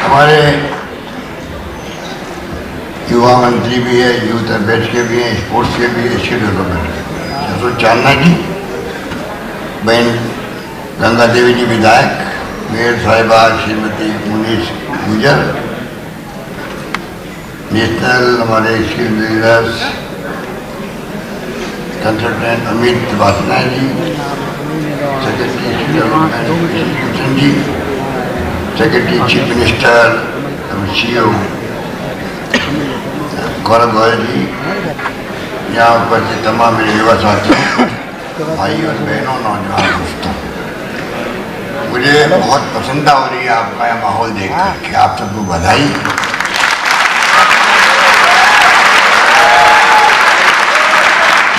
हमारे युवा मंत्री भी है, यूथ अफेयर्स के भी हैं, स्पोर्ट्स के भी है, स्किल डेवलपमेंट के भी हैं। तो चांदना जी, बहन गंगा देवी जी विधायक, मेयर साहिबा श्रीमती मुनीश गुजर, नेशनल हमारे स्किल लीडर्स कंसल्टेंट अमित वासना जी, सेक्रेटरी स्किल डेवलपमेंट जी, secretary chief minister CEO Gaurav Goyal जी, यहाँ उपस्थित तमाम मेरे युवा साथियों, भाई और बहनों, नौजवान दोस्तों, मुझे बहुत प्रसन्नता हो रही है आपका यह माहौल देख करके। आप सबको बधाई।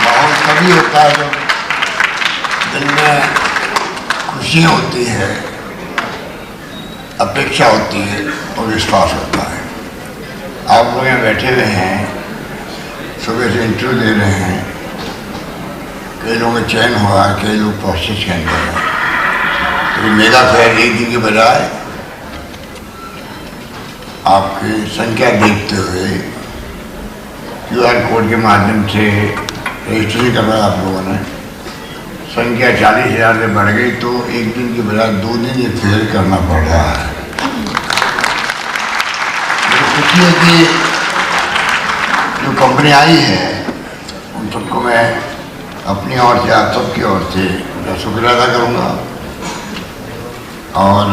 माहौल तभी होता है जब दिल में खुशियाँ होती है, अपेक्षा होती है और विश्वास होता है। आप लोग यहाँ बैठे हुए हैं, सुबह से इंटरव्यू दे रहे हैं, कई लोगों का चयन हुआ है, कई लोग प्रोसेस के अंदर हैं। तो मेगा फेयर एक दिन के बजाय आपकी संख्या देखते हुए QR कोड के माध्यम से रजिस्ट्रेशन करवाया आप लोगों ने, संख्या 40,000 से बढ़ गई, तो एक दिन के बजाय 2 दिन ये फेयर करना पड़ रहा है। मुझे खुशी है कि जो कंपनी आई है उन सबको मैं अपनी ओर से, आप सबकी ओर से शुक्रिया अदा करूँगा और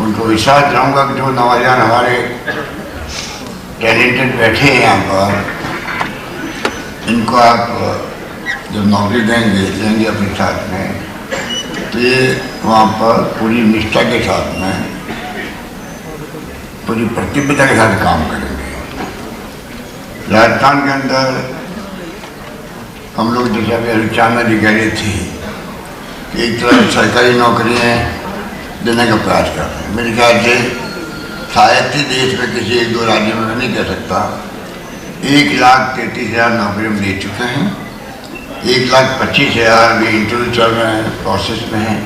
उनको विश्वास दिलाऊँगा कि जो नौजवान हमारे टैलेंटेड बैठे हैं यहाँ पर, इनको आप जब नौकरी लेंगे अपने साथ में, तो ये वहाँ पर पूरी निष्ठा के साथ में, पूरी प्रतिबद्धता के साथ काम करेंगे। राजस्थान के अंदर हम लोग जैसे अभी चांदना जी कह रही थी कि एक तरह सरकारी नौकरियाँ देने का प्रयास कर रहे हैं। मेरे ख्याल से शायद ही देश में किसी 1-2 राज्य में, मैं नहीं कह सकता, 1,33,000 नौकरी हम दे चुके हैं। 1,25,000 भी इंटरव्यू चल रहे हैं, प्रोसेस में हैं,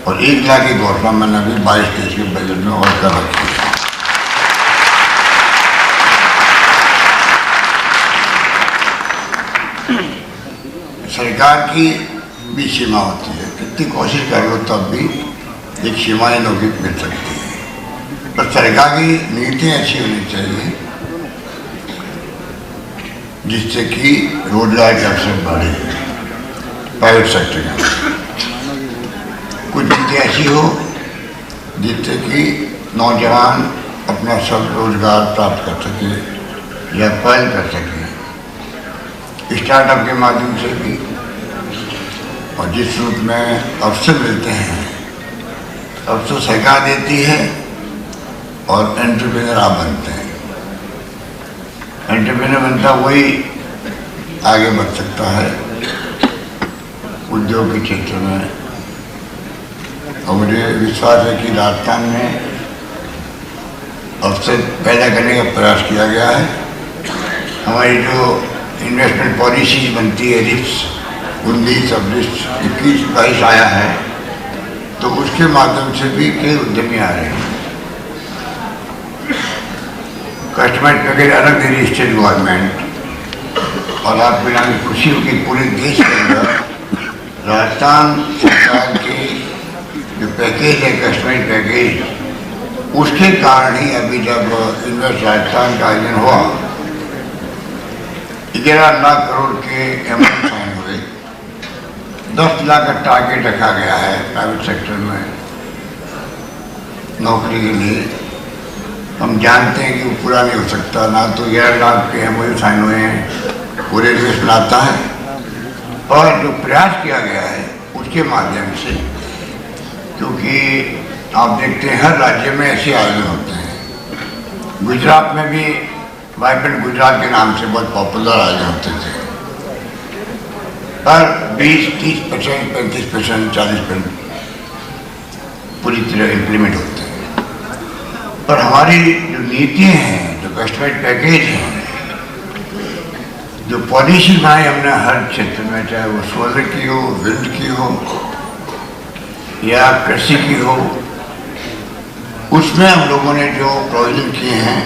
और 1 लाख की घोषणा मैंने अभी 22-23 के बजट में और कर रखी है। सरकार की भी सीमा होती है, कितनी कोशिश कर लो तब भी एक सीमाएं नौकरी मिल सकती है। पर सरकार की नीतियाँ ऐसी होनी चाहिए जिससे कि रोजगार के अवसर बढ़े। प्राइवेट सेक्टर में कुछ नीति ऐसी हो जिससे कि नौजवान अपना सब रोजगार प्राप्त कर सके या पहल कर सके, स्टार्टअप के माध्यम से भी, और जिस रूप में अवसर मिलते हैं अवसर सरकार देती है और एंटरप्रेन्योर आप बनते हैं। एंटरप्रेन्योर बनता वही आगे बढ़ सकता है उद्योग के क्षेत्र में। और मुझे विश्वास है कि राजस्थान में अवसर पैदा करने का प्रयास किया गया है। हमारी जो इन्वेस्टमेंट पॉलिसी बनती है, रिप्स 19, 21, 22 आया है, तो उसके माध्यम से भी कई उद्यमी आ रहे हैं। कस्टमाइज पैकेज अलग दे रही स्टेट गवर्नमेंट, और आपको यहाँ की खुशी होगी पूरे देश के अंदर राजस्थान सरकार के जो पैकेज है, कस्टमाइज पैकेज, उसके कारण ही अभी जब इन्वेस्ट राजस्थान का आयोजन हुआ, 11 लाख करोड़ के MOU साइन हुए, 10 लाख का टारगेट रखा गया है प्राइवेट सेक्टर में नौकरी के लिए। हम जानते हैं कि वो पूरा नहीं हो सकता, ना तो 11 लाख के MOU साइन हुए हैं, पूरे देश में आता है। और जो प्रयास किया गया है उसके माध्यम से, क्योंकि आप देखते हैं हर राज्य में ऐसे आयोजन होते हैं। गुजरात में भी वाइब्रेंट गुजरात के नाम से बहुत पॉपुलर आयोजन होते थे, पर 20-30%, 35%, 40% पूरी तरह इम्प्लीमेंट होते हैं। पर हमारी जो नीतियाँ हैं, जो कस्टमाइज पैकेज हैं, जो पॉलिसी बनाई हमने हर क्षेत्र में, चाहे वो सोलर की हो, विंड की हो या कृषि की हो, उसमें हम लोगों ने जो प्रोविजन किए हैं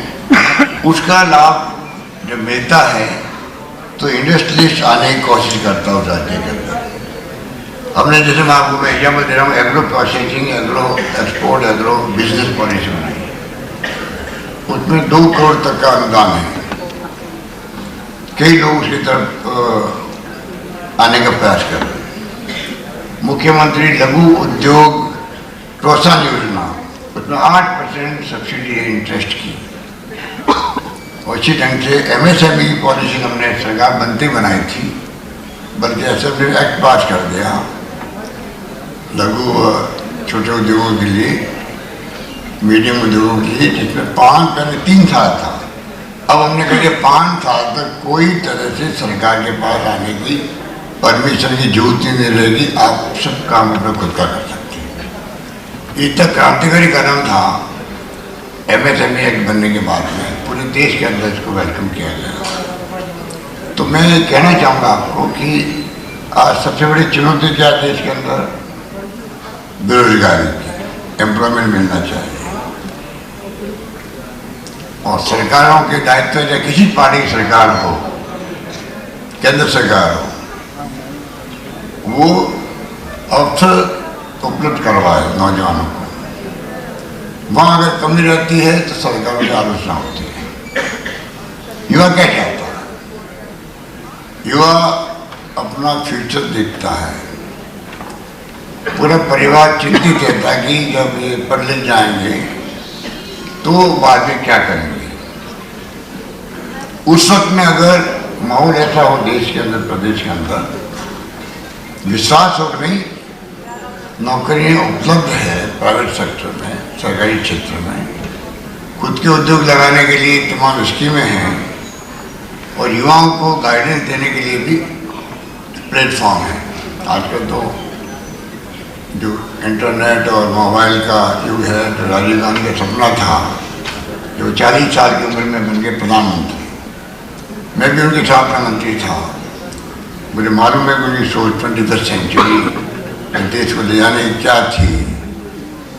उसका लाभ जब मिलता है तो इंडस्ट्रियलिस्ट आने की कोशिश करता है उस राज्य के अंदर। हमने जैसे मैं आपको मैं एग्जाम्पल दे रहा हूँ, agro processing, agro export, agro business policy बनाई, उसमें 2 करोड़ तक का अनुदान है। कई लोग उसकी तरफ आने का प्रयास कर रहे हैं। मुख्यमंत्री लघु उद्योग प्रोत्साहन योजना, उसमें 8% सब्सिडी है इंटरेस्ट की। और इसी ढंग से MSME की पॉलिसी हमने सरकार बनते बनाई थी, बल्कि असेंबली में एक्ट पास कर दिया लघु छोटे उद्योगों के लिए, मीडियम उद्योगों के लिए, जिसमें पहले 3 साल था। अब हमने कहा 5 साल तक कोई तरह से सरकार के पास आने की परमिशन की जरूरत नहीं रहेगी, आप सब काम अपना खुद का कर सकते हैं। इतना क्रांतिकारी कदम था MSME एक्ट बनने के बाद में, पूरे देश के अंदर इसको वेलकम किया गया। तो मैं कहना चाहूँगा आपको कि आज सबसे बड़ी चुनौती क्या है देश के अंदर? बेरोजगारी की, एम्प्लॉयमेंट मिलना चाहिए। और सरकारों के दायित्व, या किसी पार्टी की सरकार हो, केंद्र सरकार हो, वो अवसर उपलब्ध करवाए नौजवानों को। वहाँ अगर कमी रहती है तो सरकारों की आलोचना होती है। युवा क्या चाहता है? युवा अपना फ्यूचर देखता है, पूरा परिवार चिंतित रहता है कि जब ये पढ़ लिख जाएंगे तो बाद में क्या करेंगे। उस वक्त में अगर माहौल ऐसा हो देश के अंदर, प्रदेश के अंदर, विश्वास हो नहीं, नौकरियां उपलब्ध है प्राइवेट सेक्टर में, सरकारी क्षेत्र में, खुद के उद्योग लगाने के लिए तमाम स्कीमें हैं, और युवाओं को गाइडेंस देने के लिए भी प्लेटफॉर्म है। आजकल तो जो इंटरनेट और मोबाइल का युग है, तो राजीव गांधी का सपना था, जो 40 साल की उम्र में बन गए प्रधानमंत्री। मैं भी उनके साथ में मंत्री था। मुझे मालूम है कि उनकी सोच 21वीं सेंचुरी देश को ले जाने की क्या थी,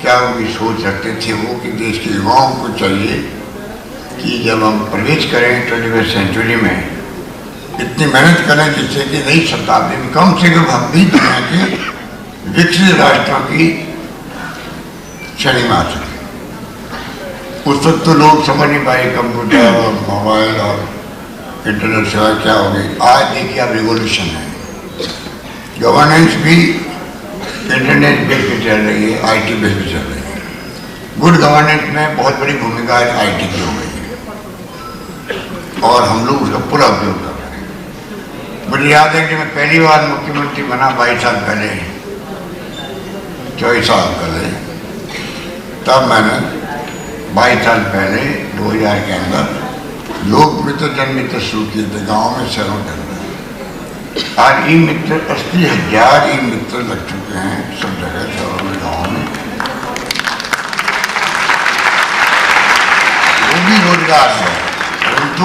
क्या उनकी सोच रखते थे वो, कि देश के युवाओं को चाहिए कि जब हम प्रवेश करें 21वीं सेंचुरी में, इतनी मेहनत करें जिससे कि नई शताब्दी में कम से कम हम भी दुनिया के विकसित राष्ट्रों की श्रेणी में आ सकें। उस वक्त तो लोग समझ नहीं पाए कंप्यूटर और मोबाइल और इंटरनेट सेवा क्या होगी। आज देखिए अब रिवोल्यूशन है, गवर्नेंस भी इंटरनेट बेस पे चल रही है, IT बेस पे चल रही है। गुड गवर्नेंस में बहुत बड़ी भूमिका IT की हो गई है, और हम लोग उसका पूरा उपयोग कर रहे हैं। मुझे याद है कि मैं पहली बार मुख्यमंत्री बना 22 साल पहले, 24 साल पहले, तब मैंने 22 साल पहले 2000 के अंदर लोक मित्र, जन मित्र शुरू किए थे गाँव में, शहरों के अंदर। आज ई-मित्र 80,000 ई-मित्र लग चुके हैं सब जगह, शहरों में, गाँव में। वो भी रोजगार है, परंतु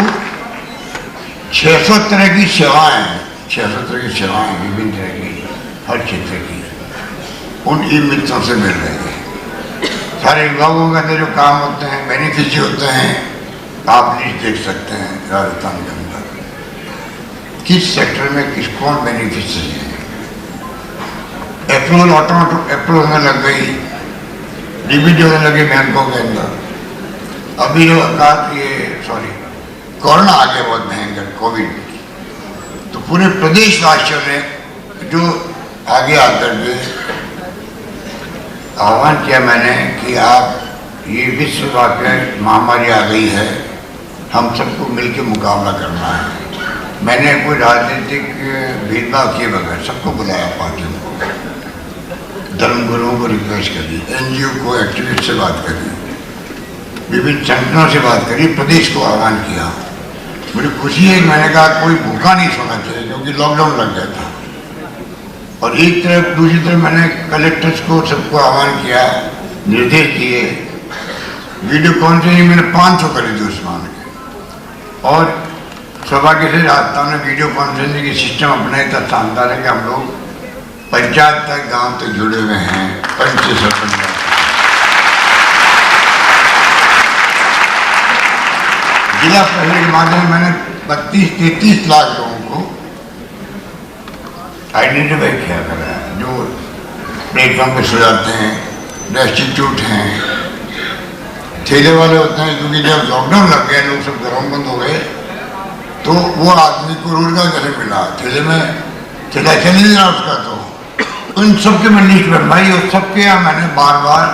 600 तरह की सेवाएं, 600 तरह की सेवाएं विभिन्न तरह की, हर क्षेत्र की, उन ई-मित्रों से मिल रही है। सारे विभागों के अंदर जो काम होते हैं, बेनिफिशियरी होते हैं, आप लिस्ट देख सकते हैं राजस्थान के अंदर किस सेक्टर में किस कौन बेनिफिशियरी है। अप्रूवल ऑटोमेटिक अप्रूवल होने लग गई, डीबीटी होने लगे बैंकों के अंदर। अभी जो कोरोना आ गया बहुत भयंकर, कोविड, तो पूरे प्रदेशवासियों ने जो आगे आकर के आह्वान किया मैंने कि आप, ये विश्वव्यापी महामारी आ गई है, हम सबको मिलकर मुकाबला करना है। मैंने कोई राजनीतिक भेदभाव किए बगैर सबको बुलाया, पार्टियों को, धर्मगुरुओं को रिक्वेस्ट करी, NGO को, एक्टिविस्ट से बात करी, विभिन्न संगठनों से बात करी, प्रदेश को आह्वान किया। मुझे खुशी है कि मैंने कहा कोई भूखा नहीं सोना चाहिए, क्योंकि लॉकडाउन लग गया था। और एक तरफ, दूसरी तरफ मैंने कलेक्टर्स को, सबको आह्वान किया, निर्देश दिए। वीडियो कॉन्फ्रेंसिंग मैंने 500 करी थी उस मान के, और सौभाग्य से राजस्थान में वीडियो कॉन्फ्रेंसिंग की सिस्टम अपनाया था। शानदार है कि हम लोग पंचायत तक, गांव तक जुड़े हुए हैं, पंच से सरपंच। जिला परिषद के माध्यम से मैंने 32-33 लाख लोगों को आइडेंटिफाई किया करा है, जो प्लेटफॉर्म पे सो जाते हैं, रेस्टिट्यूट हैं, ठेले वाले होते हैं, क्योंकि जब लॉकडाउन लग गया, लोग सब घरों बंद हो गए, तो वो आदमी को रोजगार कैसे मिला, ठेले में ठेला चल नहीं रहा उसका, तो उन सबके मैं लिस्ट बनवाई और सबके यहाँ मैंने बार बार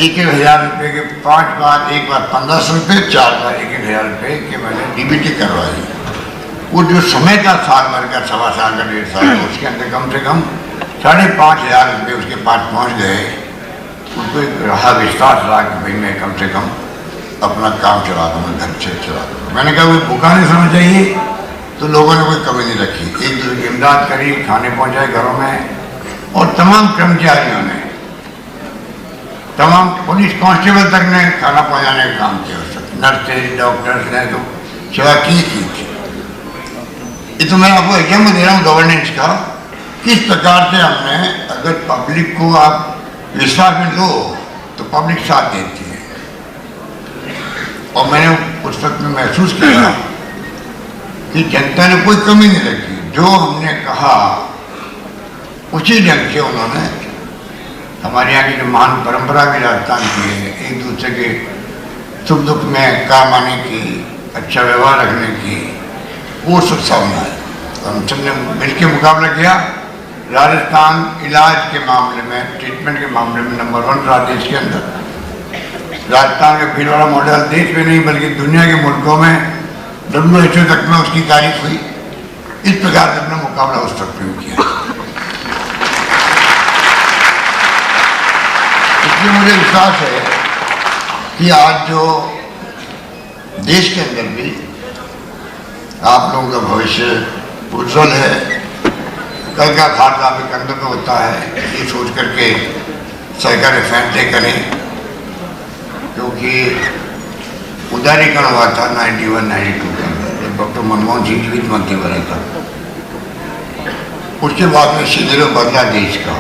1,000 रुपये के 5 बार, एक बार 1500 रुपये, 4 बार 1,000 रुपये के मैंने डीबीटी करवाई। वो जो समय का साल भर का, 1.25 साल का, 1.5 साल का, उसके अंदर कम से कम 5,500 रुपये उसके पास पहुँच गए। उसको एक रहा विश्वास रहा कि भाई मैं कम से कम अपना काम चला दूँ, घर से चला दूँ। मैंने कहा कोई भूखा नहीं सोना चाहिए, तो लोगों ने कोई कमी नहीं रखी, एक दूसरे की इमदाद करी, खाने पहुँचाए घरों में, और तमाम कर्मचारियों ने, तमाम पुलिस कांस्टेबल तक ने खाना पहुँचाने का काम किया, नर्सेज डॉक्टर्स ने तो सेवा की थी। ये तो मैं आपको एग्जाम्पल दे रहा हूँ गवर्नेंस का, किस प्रकार से हमने, अगर पब्लिक को आप विश्वास में लो तो पब्लिक साथ देती है। और मैंने उस वक्त में महसूस किया कि जनता ने कोई कमी नहीं रखी, जो हमने कहा उसी ढंग से उन्होंने हमारे यहाँ की जो महान परंपरा भी राजस्थान की है, एक दूसरे के सुख दुख में काम आने की, अच्छा व्यवहार रखने की, वो सद्भावना है। हम सबने मिलकर मुकाबला किया। राजस्थान इलाज के मामले में, ट्रीटमेंट के मामले में नंबर 1 रहा देश के अंदर। राजस्थान का भीड़ वाला मॉडल देश में नहीं बल्कि दुनिया के मुल्कों में WHO तक में उसकी तारीफ हुई। इस प्रकार से अपना मुकाबला उस वक्त में किया। इसलिए मुझे विश्वास है कि आज जो देश के अंदर भी आप लोगों का भविष्य उज्जवल है, कल का खाता आपके कंधों में होता है, ये सोच करके सरकारी फैसले करें, क्योंकि उदारीकरण हुआ था 91-92 के अंदर, जब डॉक्टर मनमोहन सिंह जी वित्त मंत्री बने था। उसके बाद में सीधे बदला देश का,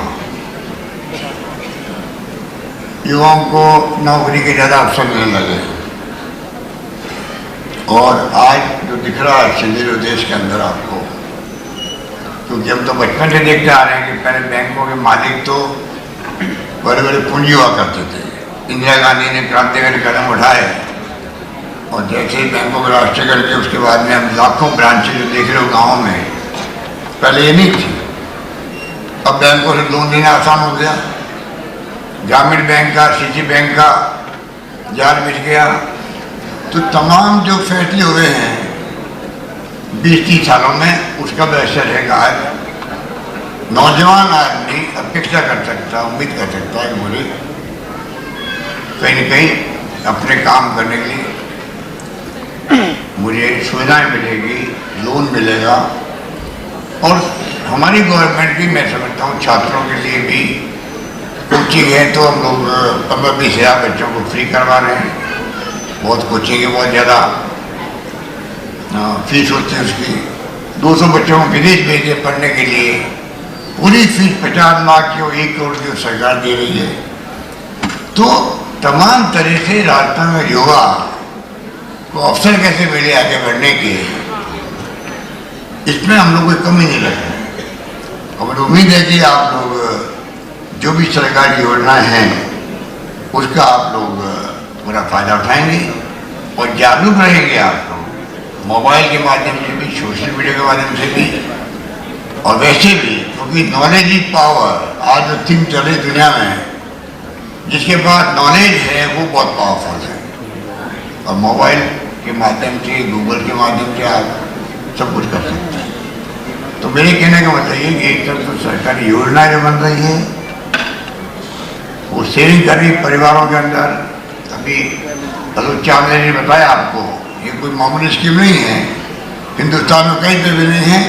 युवाओं को नौकरी के ज़्यादा अवसर मिलने लगे, और आज जो दिख रहा है सीधे देश के अंदर आपको, क्योंकि हम तो बचपन से देखते आ रहे हैं कि पहले बैंकों के मालिक तो बड़े बड़े पूंजी हुआ करते थे। इंदिरा गांधी ने क्रांतिकारी कदम उठाए और जैसे ही बैंकों के राष्ट्रीयकरण किए, उसके बाद में हम लाखों ब्रांचें जो देख रहे हो गाँव में, पहले ये नहीं थी। अब बैंकों से लोन लेना आसान हो गया, ग्रामीण बैंक का, सिटी बैंक का जाल बिछ गया। तो तमाम जो फैसले हुए हैं 20-30 सालों में, उसका भी असर रहेगा। आज नौजवान आदमी अपेक्षा कर सकता, उम्मीद कर सकता है मुझे कहीं न कहीं अपने काम करने के लिए मुझे सुविधाएं मिलेगी, लोन मिलेगा। और हमारी गवर्नमेंट भी, मैं समझता हूँ, छात्रों के लिए भी कोचिंग है, तो हम लोग 15-20 हज़ार बच्चों को फ्री करवा रहे हैं। बहुत कोचिंग है, बहुत ज़्यादा फीस होती है उसकी। 200 बच्चों को विदेश भेजे पढ़ने के लिए, पूरी फीस 50 लाख की और 1 करोड़ की सरकार दे रही है। तो तमाम तरह से राजस्थान में युवा को अवसर कैसे मिले आगे बढ़ने के, इसमें हम लोग कोई कमी नहीं रखें। और उम्मीद है कि आप लोग जो भी सरकारी योजनाएं हैं उसका आप लोग पूरा फायदा उठाएंगे और जागरूक रहेंगे। आप लोग मोबाइल के माध्यम से भी, सोशल मीडिया के माध्यम से भी, और वैसे भी, क्योंकि नॉलेज इज पावर आज जो थीम चल रही दुनिया में, जिसके पास नॉलेज है वो बहुत पावरफुल है। और मोबाइल के माध्यम से, गूगल के माध्यम से आप सब कुछ कर सकते हैं। तो मेरे कहने का मतलब ये कि एक तरफ तो सरकारी योजनाएं जो बन रही है, वो शेयरिंग कर रही परिवारों के अंदर। अभी अरुण चावले ने बताया आपको, ये कोई मामूली स्कीम नहीं है, हिंदुस्तान में कहीं पे भी नहीं है,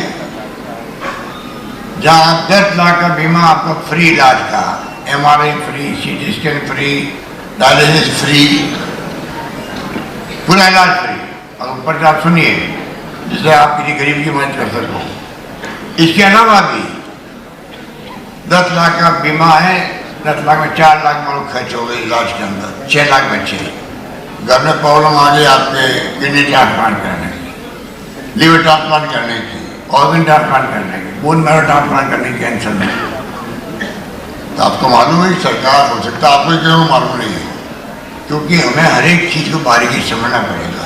जहाँ 10 लाख का बीमा आपका फ्री इलाज का, MRI free, CT scan free, dialysis free, पूरा इलाज फ्री। और ऊपर से आप सुनिए, जिससे आप किसी गरीब की मदद कर सको। इसके अलावा भी 10 लाख का बीमा है, 10 लाख में 4 लाख मानो खर्च हो गए इलाज के अंदर, 6 लाख बच्चे। घर में प्रॉब्लम आ गई आपके किडनी ट्रांसप्लांट करने की, लीवर ट्रांसप्लांट करने की, ऑर्गन ट्रांसप्लांट करने की, बोन मैरो ट्रांसप्लांट करने की, कैंसर में, तो आपको मालूम है सरकार हो सकता है, आपको क्यों मालूम नहीं है? क्योंकि हमें हर एक चीज को बारीकी समझना पड़ेगा।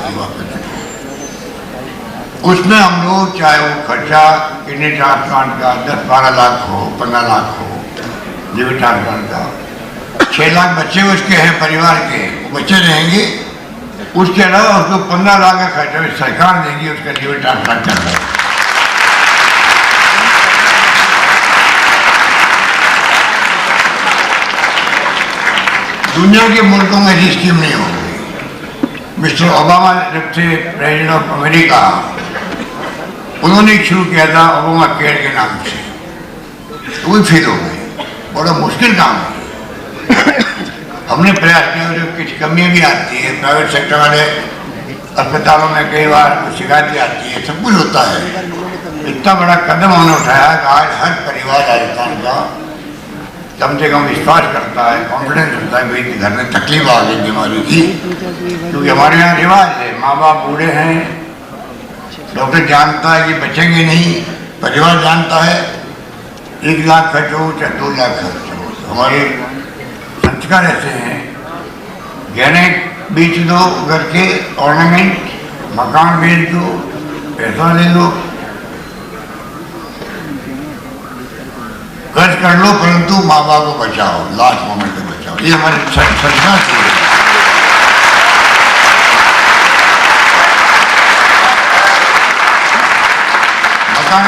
उसमें हम लोग चाहे वो खर्चा किडनी ट्रांसप्लांट का 10-12 लाख हो, 15 लाख हो, लीवर ट्रांसप्लांट का 6 लाख बच्चे उसके हैं परिवार के, वो बच्चे रहेंगे, उसके अलावा उसको 15 लाख का खर्चा भी सरकार देगी उसका लीवर ट्रांसप्लांट करना है। दुनिया के मुल्कों में ऐसी स्कीम नहीं होगी। मिस्टर ओबामा जब थे प्रेसिडेंट ऑफ अमेरिका, उन्होंने शुरू किया था ओबामा केयर के नाम से, तो वो फेल हो गए। बड़ा मुश्किल काम है। हमने प्रयास किया, जो कुछ कमियां भी आती है, प्राइवेट सेक्टर वाले अस्पतालों में कई बार शिकायतें आती है, सब कुछ होता है। इतना बड़ा कदम उन्होंने उठाया कि आज हर परिवार राजस्थान का कम से कम विश्वास करता है, कॉन्फिडेंस होता है भाई घर में तकलीफ आ गई बीमारी की, क्योंकि हमारे यहाँ रिवाज है, माँ बाप बूढ़े हैं, डॉक्टर जानता है कि बचेंगे नहीं, परिवार जानता है 1 लाख खर्च हो चाहे 2 लाख खर्च हो। हमारे संस्कार ऐसे हैं, गहने बेच दो घर के, ऑर्नामेंट, मकान बेच दो, पैसा ले लो, खर्च कर लो, परंतु माँ बाप को बचाओ, लास्ट मोमेंट में बचाओ। ये हमारे संस्कार से मकान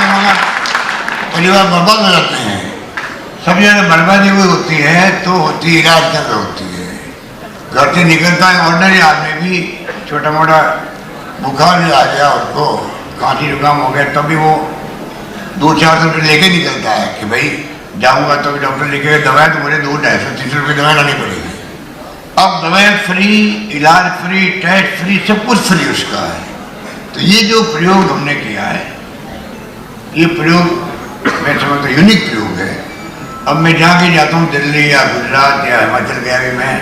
परिवार बर्बाद हो जाते हैं। सब ज़्यादा बर्बादी हुई होती है तो होती है इलाज कर होती है। घर से निकलता है ऑर्डनरी आदमी भी, छोटा मोटा बुखार भी आ गया, उसको खांसी जुकाम हो गया, तभी वो 2-4 रुपये लेके निकलता है कि भाई जाऊंगा तो भी डॉक्टर लिखेगा दवाएं, तो मुझे 200-250 रुपये दवाएं लानी पड़ेगी। अब दवाएं फ्री, इलाज फ्री, टेस्ट फ्री, सब कुछ फ्री उसका है। तो ये जो प्रयोग हमने किया है, ये प्रयोग मैं समझता यूनिक प्रयोग है। अब मैं जहाँ भी जाता हूँ, दिल्ली या गुजरात या हिमाचल गया भी मैं,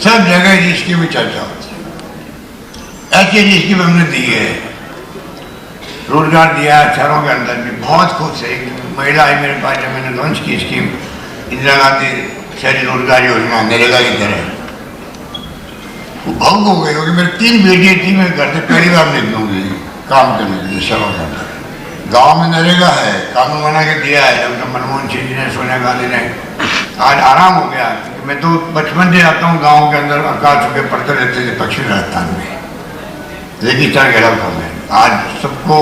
सब जगह जिसकी भी चर्चा होती है। ऐसी जिसकी भी हमने दी है, रोजगार दिया है शहरों के अंदर भी, बहुत खुश है। महिला है मेरे पास, जब मैंने लॉन्च की स्कीम इंदिरा गांधी शहरी रोजगार योजना नरेगा की तरह, वो भावुक हो गई, क्योंकि मेरी 3 बेटियाँ थी, मैं घर से पहली बार निकलूंगी काम करने के लिए शहरों के अंदर। गाँव में नरेगा है, कानून बना के दिया है डॉक्टर मनमोहन सिंह जी ने, सोनिया गांधी ने, आज आराम हो गया। मैं तो बचपन से आता हूँ गाँव के अंदर, आकाश के पढ़ते रहते थे पश्चिमी राजस्थान में, रेगिस्तान घेरा था मैं। आज सबको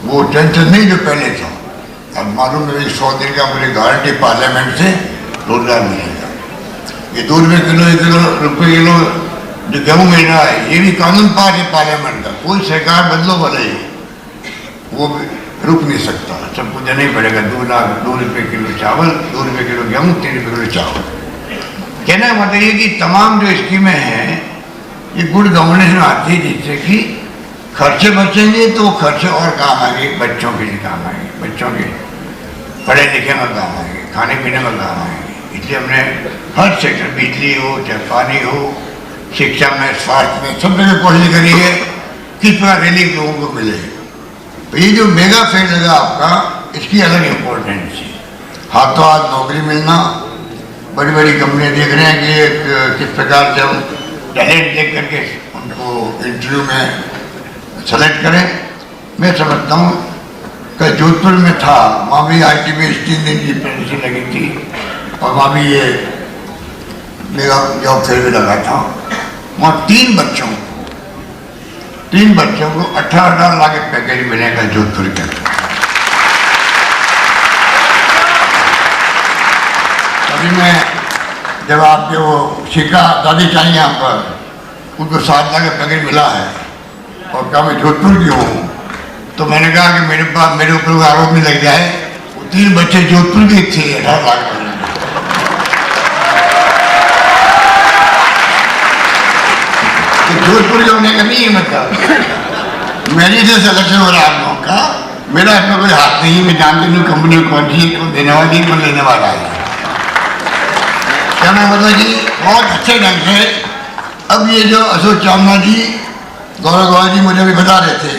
वो टेंशन नहीं जो पहले था। अब मालूम है 100 दिन का मुझे गारंटी पार्लियामेंट से रोजगार मिलेगा। ये 2 रुपये किलो जो गेहूँ मिल रहा है, ये भी कानून पास है पार्लियामेंट का। कोई सरकार बदलो भले ही, वो रुक नहीं सकता, सबको देना ही पड़ेगा। 2 रुपये किलो चावल, 2 रुपये किलो गेहूँ, 3 रुपये किलो चावल। कहने का मतलब ये कि तमाम जो स्कीमें हैं ये गुड गवर्नेंस में आती है, जिससे कि खर्चे बचेंगे तो खर्चे और काम आएंगे, बच्चों के लिए काम आएंगे, बच्चों के पढ़े लिखे में काम आएंगे, खाने पीने में काम आएंगे। इसलिए हमने हर सेक्टर, बिजली हो चाहे पानी हो, शिक्षा में, स्वास्थ्य में, सब जगह कोशिश करी है किस प्रकार रिलीफ लोगों को मिले। तो ये जो मेगा फेयर लगा आपका, इसकी अलग इम्पोर्टेंस है। हाथों हाथ नौकरी मिलना, बड़ी बड़ी कंपनियां देख रहे हैं कि किस प्रकार से हम टैलेंट देख करके उनको इंटरव्यू में सेलेक्ट करें। मैं समझता हूँ कि जोधपुर में था, वहाँ भी ITBS 3 दिन की पेंशन लगी थी, और वहाँ भी ये मेरा जॉब फेयर भी लगा था। वहाँ 3 बच्चों को 18 लाख के पैकेज मिलेगा जोधपुर के अंदर। अभी मैं जब आपके वो शिका दादी चाहिए यहाँ पर, उनको 7 लाख का पैकेज मिला है, और कहा मैं जोधपुर की हूँ, तो मैंने कहा कि मेरे ऊपर आरोप नहीं लग जाए। वो 3 बच्चे जोधपुर के थे, 18 लाख में। तो जोधपुर के होने का नहीं है मतलब, मेरी से सिलेक्शन हो रहा है आप लोगों का, मेरा इसमें कोई हाथ नहीं। मैं जानती हूँ कंपनी कौन सी, कौन देने वाली, कौन लेने वाला है। कहना मतलब कि बहुत अच्छे ढंग से अब ये जो अशोक चावला जी, गौरव गौरव जी मुझे भी बता रहे थे,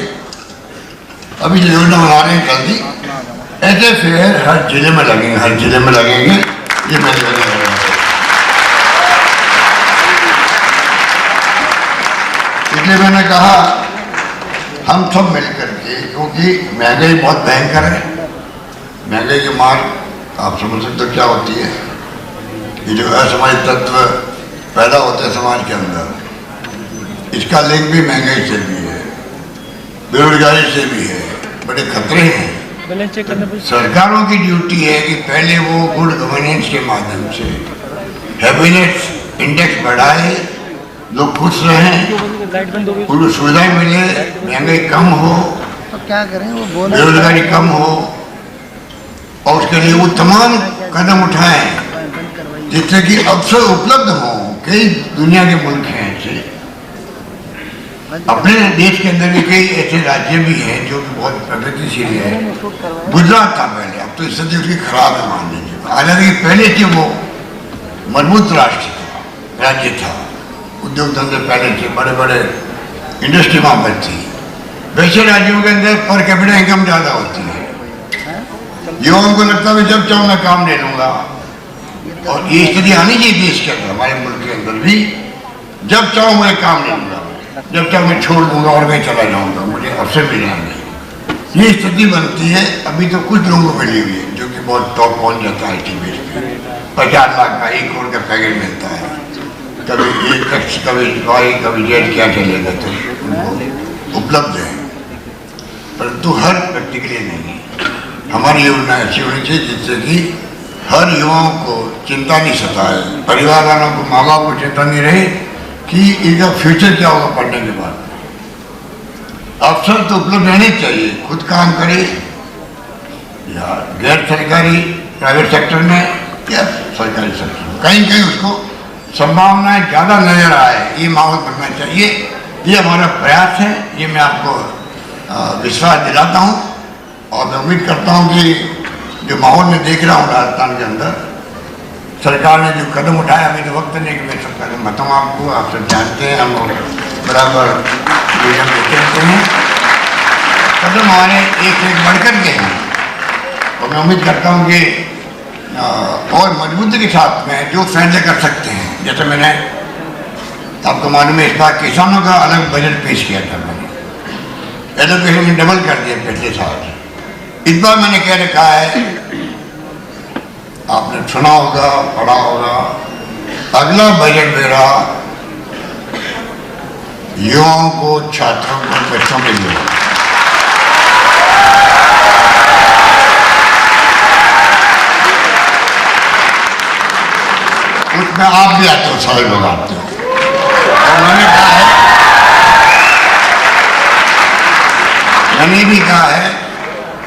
अभी जो योजना बना रहे हैं जल्दी, ऐसे फेयर हर जिले में लगेंगे, हर जिले में लगेंगे। ये मैंने इसलिए मैंने कहा हम सब मिलकर के, क्योंकि महंगाई बहुत भयंकर है, महंगाई की मार आप समझ सकते हो क्या होती है। ये जो असामाजिक तत्व पैदा होते हैं समाज के अंदर, इसका लिंक भी महंगाई से भी है, बेरोजगारी से भी है, बड़े खतरे हैं। सरकारों की ड्यूटी है कि पहले वो गुड गवर्नेंस के माध्यम से हैप्पीनेस इंडेक्स बढ़ाए, लोग खुश रहें, उनको सुविधाएं मिले, महंगाई कम हो, तो क्या करें, वो बेरोजगारी कम हो, और उसके लिए वो तमाम कदम उठाएं जिससे कि अवसर उपलब्ध हो। कई दुनिया के मुल्क हैं ऐसे, अपने देश के अंदर भी कई ऐसे राज्य भी हैं जो कि बहुत प्रगतिशील है। गुजरात था पहले, अब तो स्थिति उसकी खराब है मान लीजिए। हालांकि पहले से वो मजबूत राष्ट्र राज्य था, उद्योग धंधे पहले से बड़े बड़े इंडस्ट्री वहाँ पर थी। वैसे राज्यों के अंदर पर कैपिटा इनकम ज़्यादा होती है, युवाओं को लगता है जब चाहूँ मैं काम ले लूँगा, और ये स्थिति आनी चाहिए देश के अंदर, हमारे मुल्क के अंदर भी, जब चाहूँ मैं काम ले लूँगा, जब चाहूँ मैं छोड़ दूँगा और मैं चला जाऊँगा, मुझे अवसर मिलना नहीं। ये स्थिति बनती है। अभी तो कुछ लोगों को मिली हुई है जो कि बहुत टॉप पहुँच जाता है टी बेस पे, 50 लाख का 1 करोड़ का पैकेज मिलता है, कभी एक्स कभी वाई कभी जेड, क्या चलेगा, तो उनको उपलब्ध है, परंतु हर व्यक्ति के लिए नहीं। हमारी योजना ऐसी होनी चाहिए जिससे कि हर युवाओं को चिंता नहीं सताए, परिवार वालों को, माँ बाप को चिंता नहीं रहे कि इनका फ्यूचर क्या होगा पढ़ने के बाद। अवसर तो उपलब्ध रहने चाहिए, खुद काम करे या गैर सरकारी प्राइवेट सेक्टर में या सरकारी सेक्टर में, कहीं कहीं उसको संभावनाएं ज़्यादा नजर आए, ये माहौल बनना चाहिए। ये हमारा प्रयास है, ये मैं आपको विश्वास दिलाता हूँ, और मैं उम्मीद करता हूँ कि जो माहौल में देख रहा हूँ राजस्थान के अंदर, सरकार ने जो कदम उठाया, अभी तो वक्त नहीं कि मैं सब कदम बताऊँ आपको, आप सब जानते हैं, हम बराबर मीडिया में कहते हैं, कदम हमारे एक से एक बढ़कर के हैं, और मैं उम्मीद करता हूँ कि और मजबूती के साथ में जो फैसले कर सकते हैं। जैसे मैंने आपको मालूम है इस बार किसानों का अलग बजट पेश किया था, मैंने एलोकेशन डबल कर दिया पिछले साल। इस बार मैंने कह रखा है, आपने सुना होगा, पढ़ा होगा, अगला बजट मेरा युवाओं को, छात्रों को, बच्चों के लिए। उसमें आप भी आते हो, सारे लोग आते हो, और मैंने कहा है, मैंने भी कहा है,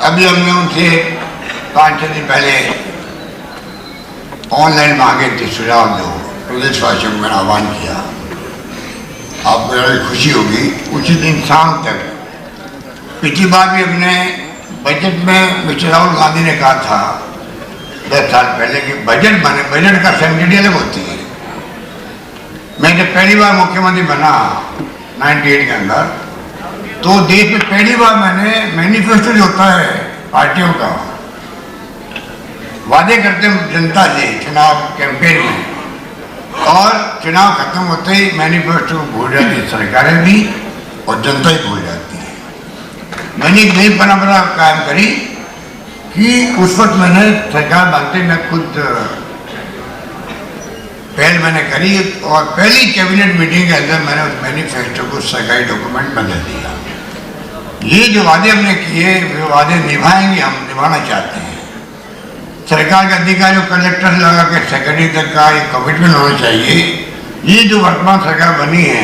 अभी हमने उनसे 5-6 दिन पहले ऑनलाइन मांगे थे सुझाव दो, प्रदेशवासियों को मैंने आह्वान किया, आपको बड़ी खुशी होगी। उसी दिन शाम तक, पिछली बार भी अपने बजट में मिस्टर राहुल गांधी ने कहा था 10 साल पहले कि बजट बने, बजट का सेंसिटिविटी अलग होती है। मैं जब पहली बार मुख्यमंत्री बना 98 के अंदर, तो देश में पहली बार मैंने मैनिफेस्टो जो होता है पार्टियों का, वादे करते जनता से चुनाव कैंपेन में, और चुनाव खत्म होते ही मैनिफेस्टो भूल जाती है सरकारें भी, और जनता ही भूल जाती है। मैंने एक नई परंपरा कायम करी कि उस वक्त मैंने सरकार बनते मैं खुद पहल मैंने करी, और पहली कैबिनेट मीटिंग के अंदर मैंने उस मैनिफेस्टो को सरकारी डॉक्यूमेंट बदल दिया। ये जो वादे हमने किए, वो वादे निभाएंगे, हम निभाना चाहते हैं। सरकार के अधिकारियों, कलेक्टर से लगा के सेक्रेटरी तक का एक कमिटमेंट होना चाहिए। ये जो वर्तमान सरकार बनी है,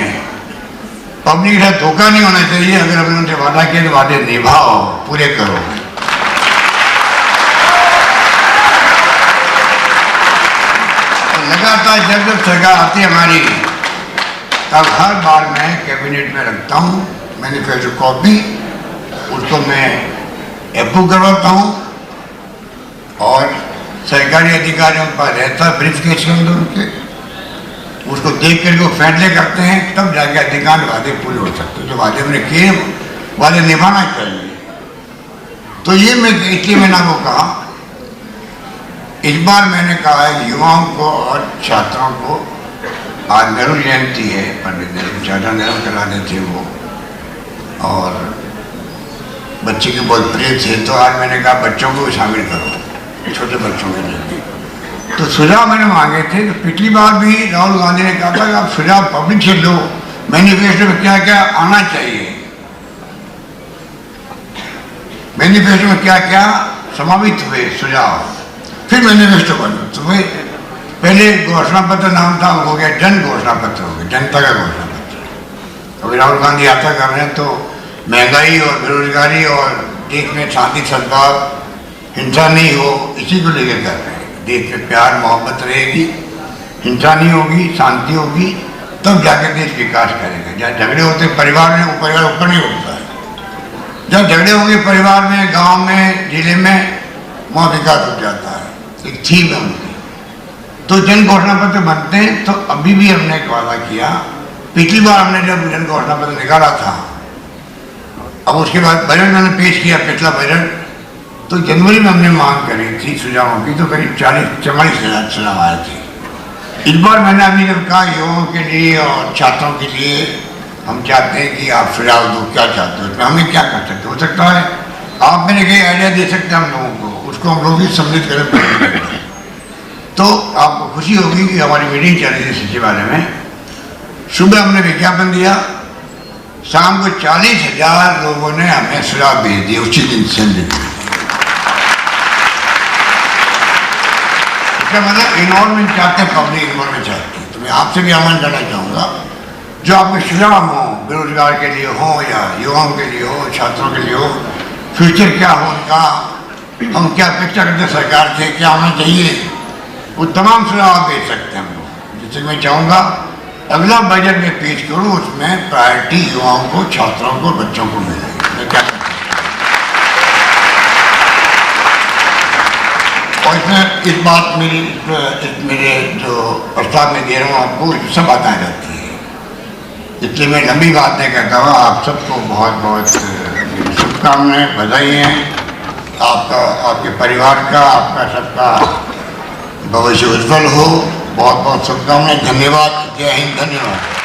पब्लिक के साथ धोखा नहीं होना चाहिए। अगर हमने उनसे वादा किया तो वादे निभाओ, पूरे करो। लगातार जब जब सरकार आती है हमारी, तब हर बार मैं कैबिनेट में रखता हूँ मैनिफेस्टो कॉपी, उसको मैं अप्रूव करवाता हूँ, और सरकारी अधिकारियों पर रहता ब्रीफ केस के अंदर उनके, उसको देख करके वो फैसले करते हैं, तब जाके अधिकांश वादे पूरे हो सकते हैं। जो वादे हमने किए वादे निभाना चाहिए। तो ये मैं इसलिए मैंने आपको कहा, इस बार मैंने कहा है युवाओं को और छात्रों को, आज नेहरू जयंती है, पंडित नेहरू कराने थे वो, और बच्चे के बहुत प्रिय थे, तो आज मैंने कहा बच्चों को भी शामिल करो, छोटे बच्चों के लिए। तो सुझाव मैंने मांगे थे। तो पिछली बार भी राहुल गांधी ने कहा था कि आप सुझाव पब्लिक से लो, मैनिफेस्टो में क्या क्या आना चाहिए, मैनिफेस्टो में क्या क्या समावित हुए सुझाव, फिर मैनिफेस्टो बनो। तो भाई पहले घोषणा पत्र नाम था, हो गया जन घोषणा पत्र, हो गया जनता का घोषणा पत्र। अभी राहुल गांधी यात्रा कर रहे हैं तो महंगाई और बेरोजगारी और देश में शांति सद्भाव हिंसा नहीं हो, इसी को लेकर कर रहे हैं। देश में प्यार मोहब्बत रहेगी, हिंसा नहीं होगी, शांति होगी, तब जाकर देश विकास करेगा। जहाँ झगड़े होते परिवार में, वो परिवार ऊपर नहीं उठता है। जब झगड़े होंगे परिवार में, गांव में, जिले में, वहाँ विकास हो जाता है। एक थीम है उनकी। तो जन घोषणा पत्र बनते हैं। तो अभी भी हमने एक वादा किया, पिछली बार हमने जब जन घोषणा पत्र निकाला था, अब उसके बाद बजट मैंने पेश किया, पिछला बजट, तो जनवरी में हमने मांग करी थी सुझावों की, तो करीब 40-44 हजार सुझाव आए थे। इस बार मैंने अभी जब कहा युवाओं के लिए और छात्रों के लिए हम चाहते हैं कि आप सुझाव दो, क्या चाहते हो, तो हमें क्या कर सकते हो सकता है आप मैंने कई आइडिया दे सकते हैं हम लोगों को, उसको हम लोग भी सम्मिलित करें। तो आपको खुशी होगी कि हमारी मीटिंग चल रही थी इसी बारे में। सुबह हमने विज्ञापन दिया, शाम को 40,000 लोगों ने हमें सुझाव भेज दिए उसी दिन संडे। इसका मतलब इन्वॉल्वमेंट चाहते हैं, पब्लिक इन्वॉल्वमेंट चाहते हैं। तो मैं आपसे भी आह्वान करना चाहूँगा, जो आपके सुझाव हो, बेरोजगार के लिए हो या युवाओं के लिए हो, छात्रों के लिए हो, फ्यूचर क्या हो उनका, हम क्या अपेक्षा करते हैं सरकार से, क्या होना चाहिए, वो तमाम सुझाव आप भेज सकते हैं हम लोग। जिससे मैं चाहूँगा अगला बजट में पेश करूँ, उसमें प्रायोरिटी युवाओं को, छात्रों को, बच्चों को मिलेगी। मैं क्या और इसमें इस बात मेरे जो प्रस्ताव में दे रहा हूँ आपको, सब बातें आ जाती है, इसलिए मैं लंबी बात नहीं करता हूँ। आप सबको बहुत बहुत शुभकामनाएं, बधाई हैं। आपका, आपके परिवार का, आपका सबका भविष्य उज्जवल हो। बहुत बहुत शुभकामनाएं। धन्यवाद। जय हिंद। धन्यवाद।